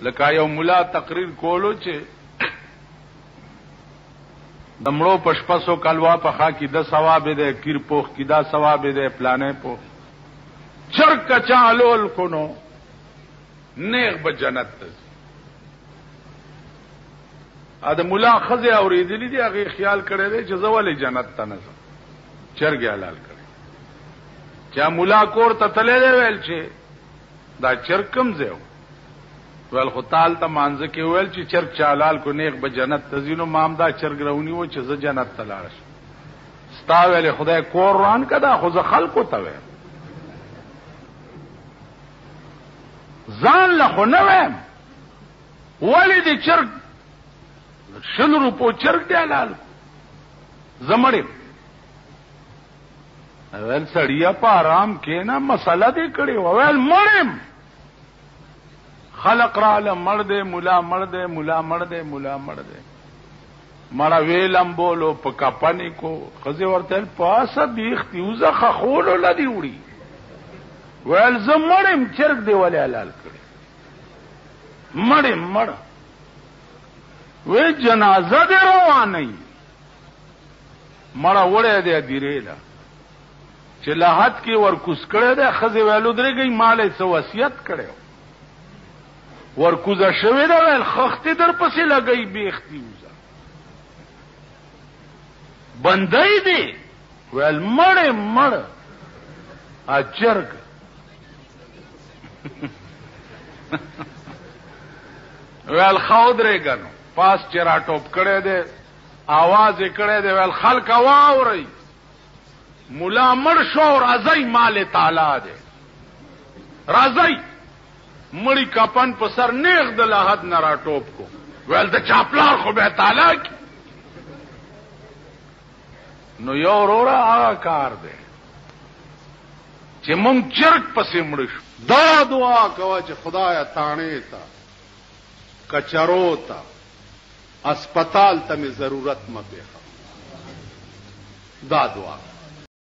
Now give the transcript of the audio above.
لکه یو مولا تقریر کولو چې دمړو پشپسو کلوا پخا کی د ثواب ده کیر پوخ کی دا ثواب ده پلانې پوخ چرک چالول کونو نیغ به جنت ته ا د مولا خزه اوریدلی دی هغه خیال کړی دی چې زول جنت ته نه چرګ حلال کړي چا مولا کور ته تللی دی ویل چې دا چرګ کم زیو ول خو تعال ته مانځ کې ویل چې چرګ چالال کو نیغ به جنت ته زینو مامدا چرګ رونی و چې ز جنت ته لاړ شي ستا ویل خدای کور روان کدا خو ز خلکو ته وې ځان له خو نه وې ولې دې چرګ 100 روپو چرګ دی حلال زمړې اول سړیا په آرام کې نه مسله دې کړې وویل مړم خلق را له مړ دې مولا مړ دې مولا مړ دې مولا مړ دې مړه ویلم بولو په کپنی کو خزه ورته پاسه بیختی وزه خخول لدی وړي ویل زمړم چرګ دی ولې حلال کړې مړم مړ وی جنازه دې روانه مړه وړه دې دیریلا چې لحد کې ورکوس کړه ده خزه ویلو درګي مال څه وصیت کړو ورکوزه شوی ده ول خخت در پسې لګي بیختی وزه بندای دی ول مړ اجرګ ول خودره غنو پاس چرا ټوپ کړه ده आवाज کړه ده ول خلک واوري مولا مړ شو راځي مال تعالی ده راځي مړی کپن په سر نیغ د لحد نه را ټوپ کو ول د چاپلار خو به تعالی کی نو یو وروړه هغه کار ده چې مونږ چرګ پسې مړ شو دا دعا کوه چې خدایا تانه تا کچرو تا اسپیټال ته می ضرورت مې ده دا دعا